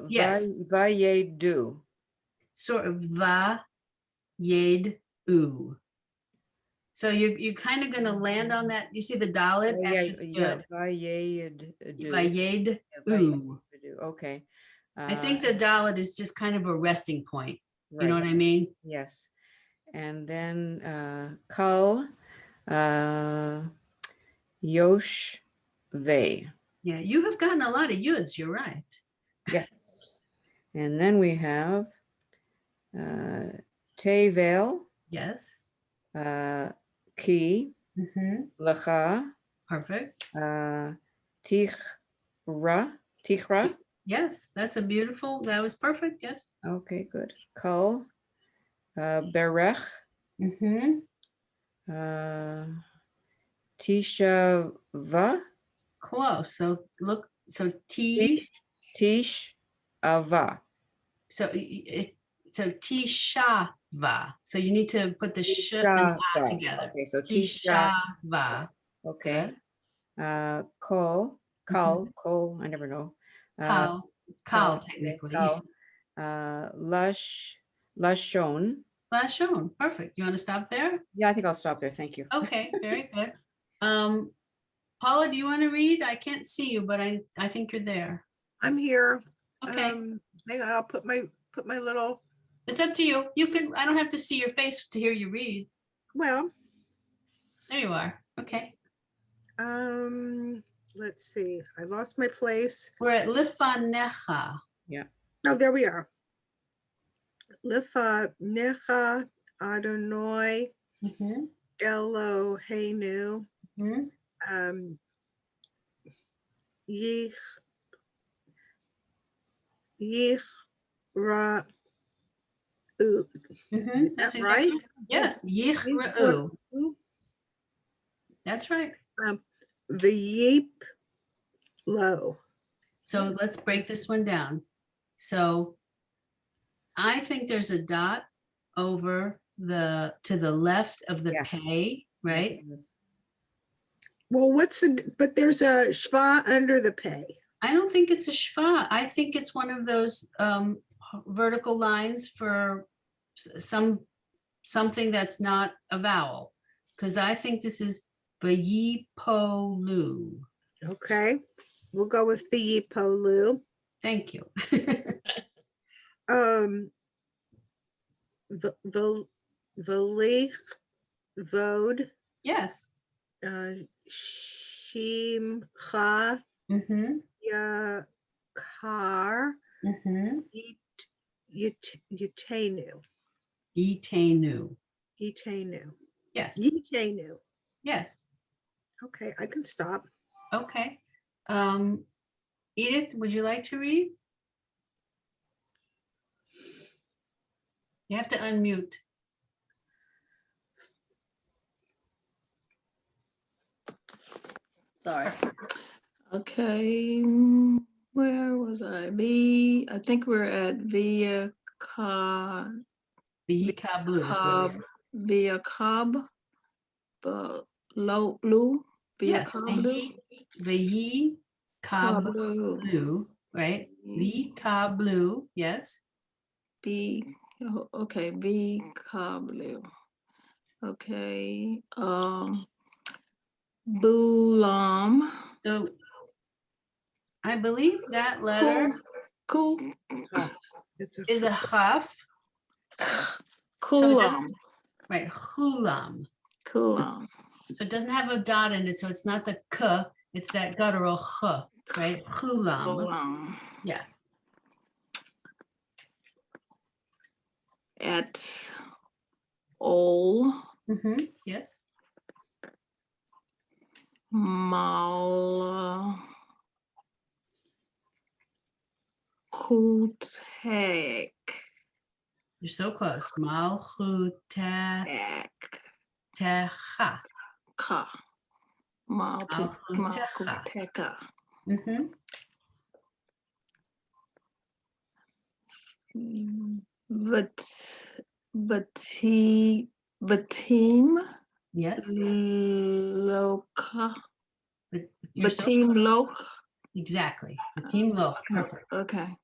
Yes. Vayedu. sort of va, yed, u. So you're kind of going to land on that. You see the dalit after the yud. Vayedu. Vayed, u. Okay. I think the dalit is just kind of a resting point. You know right. what I mean? Yes. And then Kal Yosh Ve. Yeah, you have gotten a lot of yuds. You're right. Yes. And then we have Tevel Yes. Ki Lecha Perfect. Tichra. Yes, that's a beautiful. That was perfect. Yes. Okay, good. Kal Berech Tishava. Close. So look. So T. Tish Ava. So Tishava. So you need to put the sh and a Tishava. together. Okay, so Tisha. Tishava. Okay. Good. Kol. I never know. Cow. It's cow, cow, technically. cow, Lashon. Shown. Perfect. You want to stop there? Yeah, I think I'll stop there. Thank you. Okay, very good. Paula, do you want to read? I can't see you, but I think you're there. I'm here. Okay, Hang on, I'll put my little, it's up to you. You can, I don't have to see your face to hear you read. well, There you are. Okay. let's see. I lost my place. We're at Lifanecha. Oh, there we are. Lifanecha Adonai Mhm, Eloheinu mhm, Yichra'u. mhm. Is That's that right? exactly. Yes, Yichra'u. That's right. V'yip lo. So let's break this one down. So I think there's a dot over to the left of the Yeah. pay, right? Well, but there's a shva under the pay. I don't think it's a schwa. I think it's one of those vertical lines for something that's not a vowel. Because I think this is Vayipolu. Okay, we'll go with V'yipolu. Thank you. The Lich Vod Yes. Shimcha Mm-hmm. Yakar Mm-hmm. Yitenu. Itenu. Yitenu. Yes. Yitenu. Yes. Okay, I can stop. Okay. Edith, would you like to read? You have to unmute. Sorry. Okay, where was I? I think we're at Via Cob, The Kablu is where we are. Via Cob, Lu, Via Yes. Coblu, The Coblu, Kablu, right? The Kablu, yes. Okay, V Coblu. Okay, Bulam. So I believe that letter Cool. It's is a chaf, Kulam. right? Hulam. Kulam. So it doesn't have a dot in it, so it's not the k, it's that guttural ch, right? Hulam. Kulam. Yeah. At Ol Mm-hmm. Yes. Mal Kutek. You're so close. Malchutecha. Ka. Malchutecha. Malkuteka. Mm-hmm. Batim Yes. Loka. You're so Batim Lok. exactly. The team look perfect. Okay.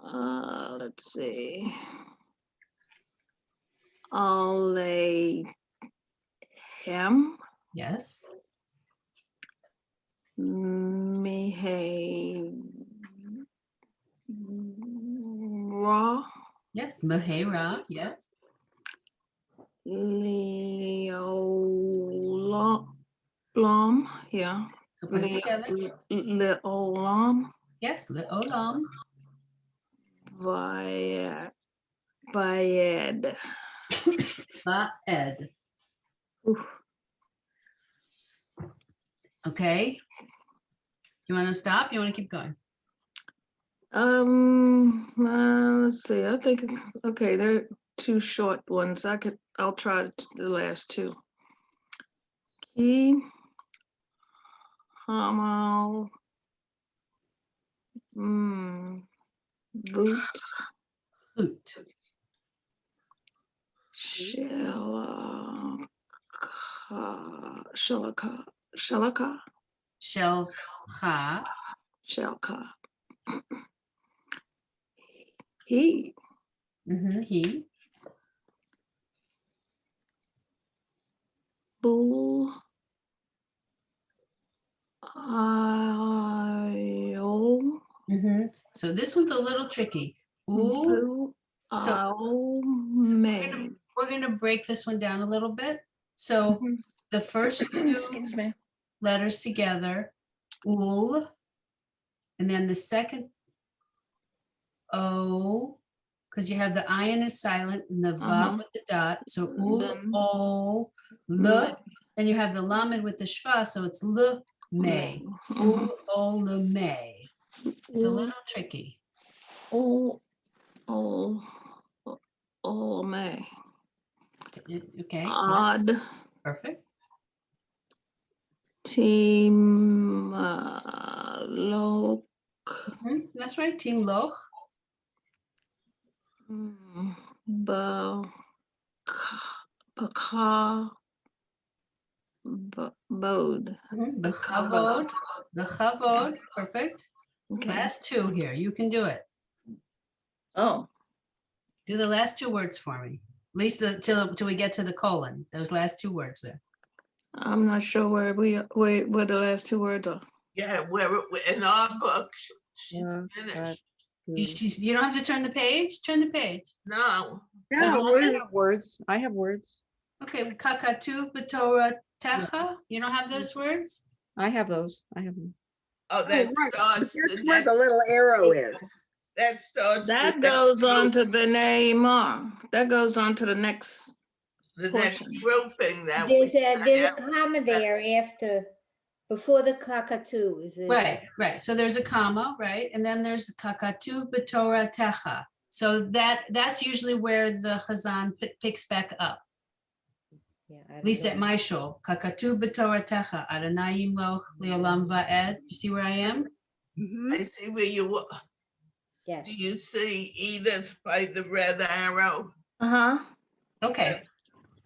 Let's see. Alehem. Yes. Mehe. Ra. Yes. Mahera. Yes. Leolam. Yeah. So put it together. Leolam. Yes. Olam. Bayed. Ed. Oof. Okay. You want to stop? You want to keep going? Let's see. I think okay, there are two short ones. I'll try the last two. Ki Hamal Boot Hoot. Shalaka. Shelcha. Shelka. He. He. Bull. Io. So this one's a little tricky. Ooh. Boo. So- Ao. Me. We're gonna break this one down a little bit. So Mhm. the first two Excuse me. letters together, ul, and then the second O, because you have the ayin is silent and the vav with the dot. So ul, Then o, me. l, and you have the lamed with the shva, so it's l, me. Mhm. Ul, o, l, me. It's a little tricky. Oh, oh, oh, me. Okay, Odd. perfect. Team. Loc. That's right, team loch. Ba. Baka. Bode. The chavod, perfect. Okay. Last two here, you can do it. Oh, Do the last two words for me. At least till we get to the colon, those last two words there. I'm not sure where the last two words are. Yeah, where in our book, she's Yeah, finished. You don't have to turn the page, turn the page. No, Yeah, I we're, have words. I have words. Okay, kakatuv b'torah techa, you don't have those words? I have those. I have them. oh, oh, that right, starts. that's the where the next- little arrow is. That starts. That the goes next on group- to B'nai Mar. That goes on to the next. the next portion. grouping that There's we a have. comma there after, before the cockatoo is. Right, so there's a comma, right? And then there's kakatuv b'torah techa. So that's usually where the chazan picks back up. Yeah, I At don't least know. at my shul. Kakatuv b'torah techa, Adonai yimloch leolam va'ed. You see where I am? Mhm. I see where you, Yes. do you see Edith by the red arrow? Uh-huh. Okay,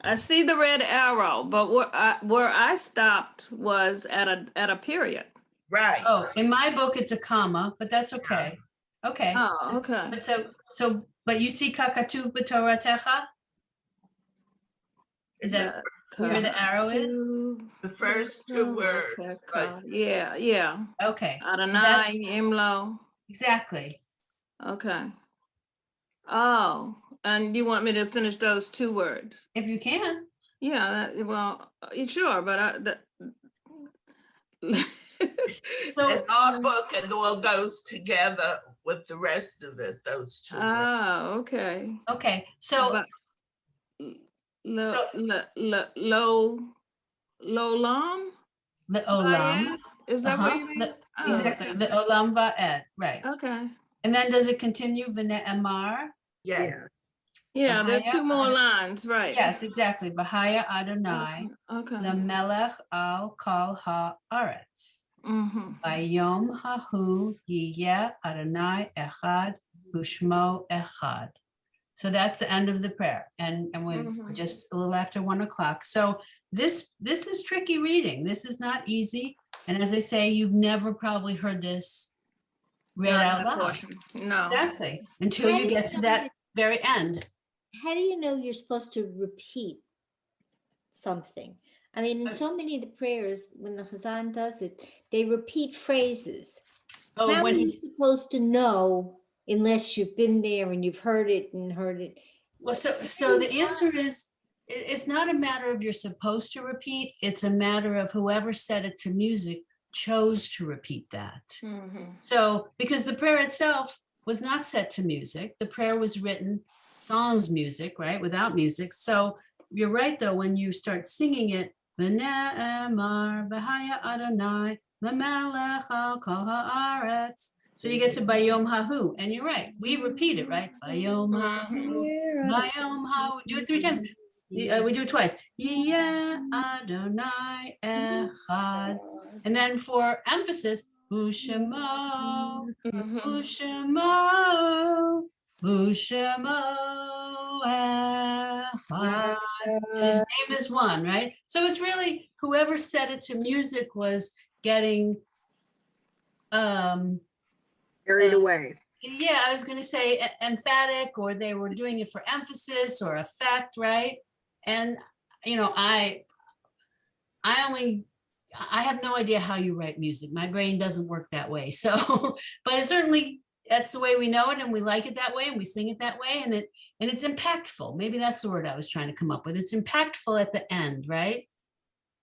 I see the red arrow, but where I stopped was at a period. Right. oh, in my book, it's a comma, but that's okay. Okay, Oh, okay. but but you see kakatuv b'torah techa? Is that where the arrow is? The first two words, but Yeah. Okay, Adonai, Imlo. exactly. Okay. Oh, and you want me to finish those two words? If you can. Yeah, sure, but So, in our book, it all goes together with the rest of it, those two words. oh, okay. okay, so But Lolam? the olam. Is that what Uh-huh, you mean? the- Oh, Exactly, okay. the olam va'ed, right. Okay. And then does it continue, v'ne'emar? Yeah, Yes. Yeah, there are Bahaya two more lines, right? Yes, exactly, Bahaya Adonai, Okay. Lamelech al kol haaretz. Mm-hmm. Bayom hahu yiyeh Adonai echad ushmo echad. So that's the end of the prayer, and we're Mhm. just a little after 1 o'clock. So this is tricky reading. This is not easy, and as I say, you've never probably heard this read out loud. No. Exactly, until you get to that very end. How do you know you're supposed to repeat something? I mean, in so many of the prayers, when the Chazan does it, they repeat phrases. Oh, How are when you he's supposed to know unless you've been there and you've heard it and heard it? well, so the answer is it's not a matter of you're supposed to repeat. It's a matter of whoever set it to music chose to repeat that. Mm-hmm. So because the prayer itself was not set to music, the prayer was written sans music, right? Without music. So you're right though, when you start singing it, V'ne'emar b'haya Adonai l'melech al kol haaretz. So you get to Bayom Hahu, and you're right. We repeat it, right? Bayom Hahu, Bayom Hahu. Do it 3 times. We do it twice. Yeh Adonai echad. And then for emphasis, Ushemo, Mm-hmm. Ushemo, Ushemo echad. His name is one, right? So it's really whoever set it to music was getting Carried Uh, away. yeah, I was gonna say emphatic, or they were doing it for emphasis or effect, right? And, you know, I have no idea how you write music. My brain doesn't work that way. So, but it certainly, that's the way we know it and we like it that way and we sing it that way and it's impactful. Maybe that's the word I was trying to come up with. It's impactful at the end, right?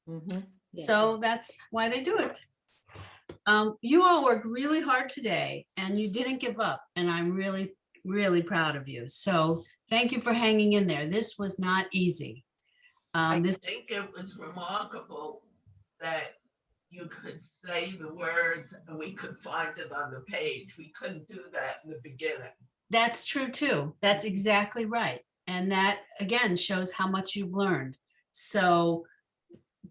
Mhm. Yeah. So that's why they do it. You all worked really hard today and you didn't give up. And I'm really, really proud of you. So thank you for hanging in there. This was not easy. I This, think it was remarkable that you could say the words and we could find it on the page. We couldn't do that in the beginning. that's true too. That's exactly right. And that again shows how much you've learned. So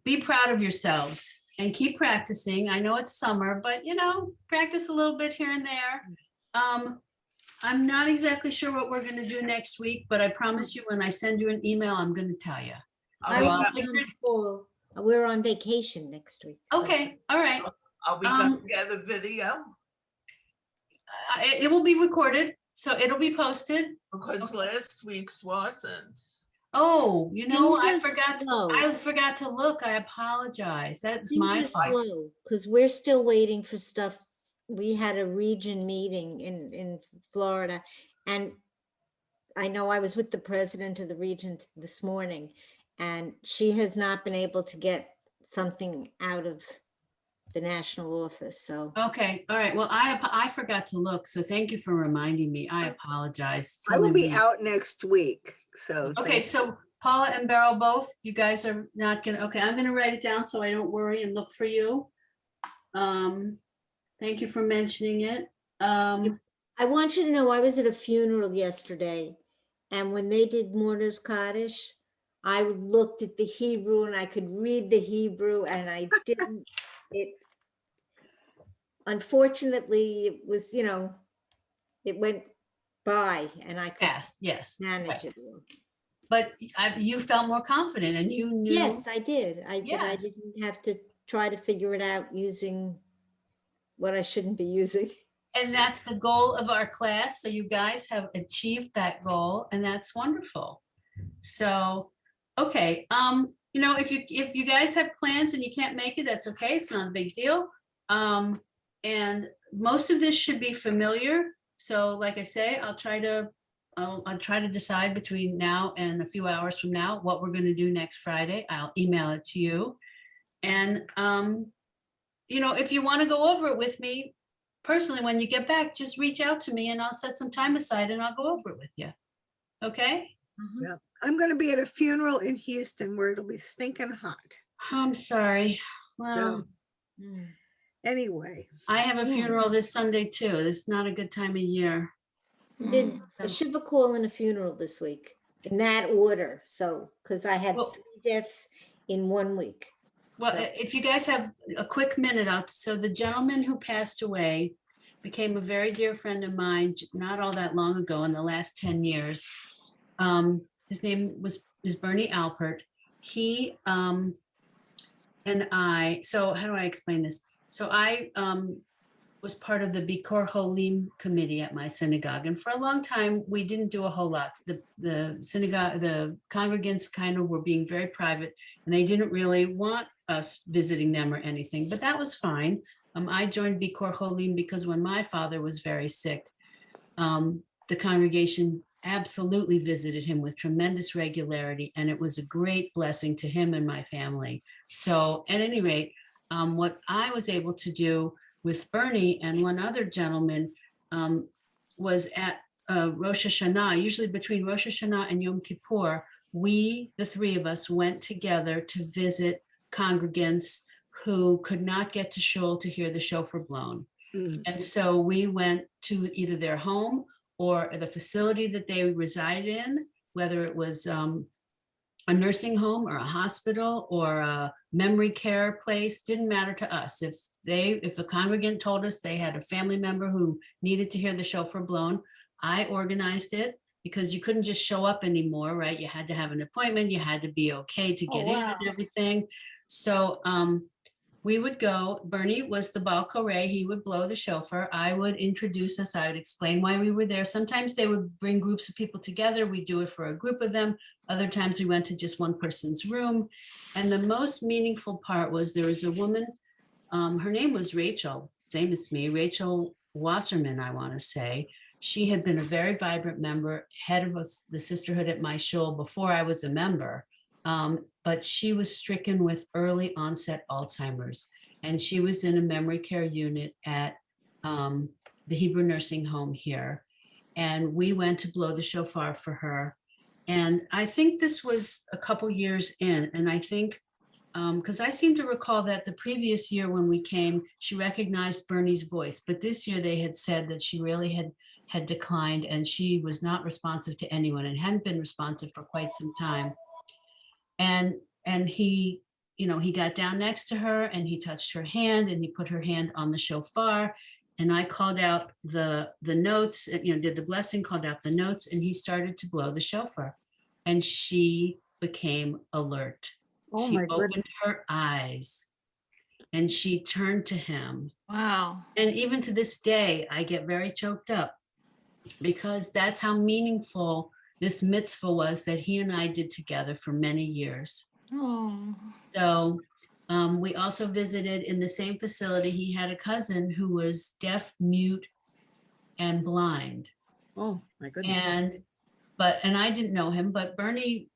be proud of yourselves and keep practicing. I know it's summer, but you know, practice a little bit here and there. I'm not exactly sure what we're going to do next week, but I promise you when I send you an email, I'm going to tell you. Are So we I'll gonna- figure- Well, we're on vacation next week. so- okay, all right. Are we gonna get a video? It will be recorded, so it'll be posted. Because last week's wasn't. Oh, you know, I Things are forgot, slow. I forgot to look. I apologize. That's Things my are fault. slow because we're still waiting for stuff. We had a region meeting in Florida, and I know I was with the president of the region this morning, and she has not been able to get something out of the national office. So Okay, all right. Well, I forgot to look, so thank you for reminding me. I apologize. I will Silly be me. out next week, so. Okay, thank- so Paula and Beryl both, you guys are not gonna, okay, I'm gonna write it down so I don't worry and look for you. Thank you for mentioning it. I want you to know I was at a funeral yesterday, and when they did Mourner's Kaddish, I looked at the Hebrew and I could read the Hebrew, and I didn't. It unfortunately it was, it went by, and I could Yes, yes. manage right. it. But you felt more confident and you knew. Yes, I did. But I Yes. didn't have to try to figure it out using what I shouldn't be using. And that's the goal of our class. So you guys have achieved that goal and that's wonderful. So, okay, if you guys have plans and you can't make it, that's okay. It's not a big deal. And most of this should be familiar. So like I say, I'll try to decide between now and a few hours from now what we're going to do next Friday. I'll email it to you. And if you want to go over it with me personally, when you get back, just reach out to me and I'll set some time aside and I'll go over it with you. Okay? Yeah. I'm gonna be at a funeral in Houston where it'll be stinking hot. I'm sorry. Well, Mm. Anyway, I have a Yeah. funeral this Sunday too. It's not a good time of year. Did a Shiva call in a funeral this week in that order? So, because I had Well- 3 deaths in 1 week. Well, So- if you guys have a quick minute out, so the gentleman who passed away became a very dear friend of mine not all that long ago in the last 10 years. His name is Bernie Alpert. He and I, so how do I explain this? So I was part of the Bikor Holim committee at my synagogue. And for a long time, we didn't do a whole lot. The synagogue, the congregants kind of were being very private and they didn't really want us visiting them or anything, but that was fine. I joined Bikor Holim because when my father was very sick, the congregation absolutely visited him with tremendous regularity, and it was a great blessing to him and my family. So at any rate, what I was able to do with Bernie and one other gentleman was at Rosh Hashanah, usually between Rosh Hashanah and Yom Kippur, the three of us went together to visit congregants who could not get to shul to hear the shofar blown. mm, And so we went to either their home or the facility that they resided in, whether it was a nursing home or a hospital or a memory care place, didn't matter to us. If a congregant told us they had a family member who needed to hear the shofar blown, I organized it because you couldn't just show up anymore, right? You had to have an appointment, you had to be okay to get in and everything. So we would go, Bernie was the bal coré, he would blow the shofar, I would introduce us, I would explain why we were there. Sometimes they would bring groups of people together, we do it for a group of them. Other times we went to just one person's room. And the most meaningful part was there was a woman, her name was Rachel, same as me, Rachel Wasserman, I want to say. She had been a very vibrant member, head of the sisterhood at my shul before I was a member. But she was stricken with early onset Alzheimer's, and she was in a memory care unit at the Hebrew nursing home here. And we went to blow the shofar for her. And I think this was a couple years in, and I think because I seem to recall that the previous year when we came, she recognized Bernie's voice, but this year they had said that she really had declined and she was not responsive to anyone and hadn't been responsive for quite some time. And he, he got down next to her and he touched her hand and he put her hand on the shofar. And I called out the notes, did the blessing, called out the notes, and he started to blow the shofar. And she became alert. Oh She my goodness. opened her eyes and she turned to him. Wow. And even to this day, I get very choked up because that's how meaningful this mitzvah was that he and I did together for many years. Oh. So we also visited in the same facility. He had a cousin who was deaf, mute, and blind. Oh, my goodness. And I didn't know him, but Bernie,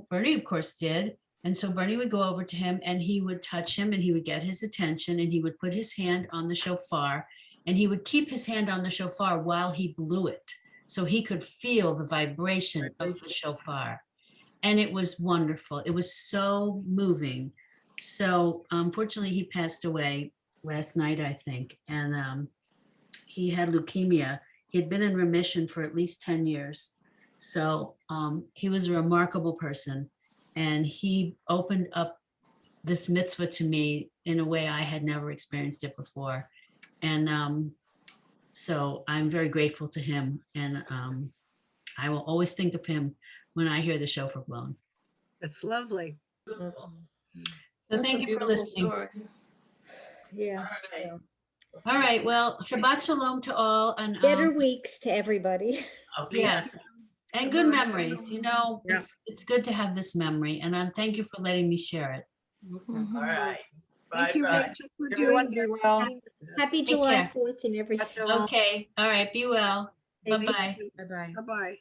Bernie of course did. And so Bernie would go over to him and he would touch him and he would get his attention and he would put his hand on the shofar and he would keep his hand on the shofar while he blew it. So he could feel the vibration of the shofar. And it was wonderful. It was so moving. So unfortunately, he passed away last night, I think. And he had leukemia. He had been in remission for at least 10 years. So he was a remarkable person. And he opened up this mitzvah to me in a way I had never experienced it before. And so I'm very grateful to him. And I will always think of him when I hear the shofar blown. That's lovely. Beautiful. So That's thank a you for beautiful listening. story. Yeah. All right. All right. Well, Shabbat Shalom to all. And Better weeks to everybody. Okay. yes. And good Shabbat memories. shalom. Yeah. It's good to have this memory. And thank you for letting me share it. Mhm. All right. Thank you, Bye-bye. Rachel, for Everyone doing be that. well. Happy Take July care. 4th and everything. Shalom. Okay. All right. Be well. Thank you. Bye-bye. Bye-bye. Bye-bye.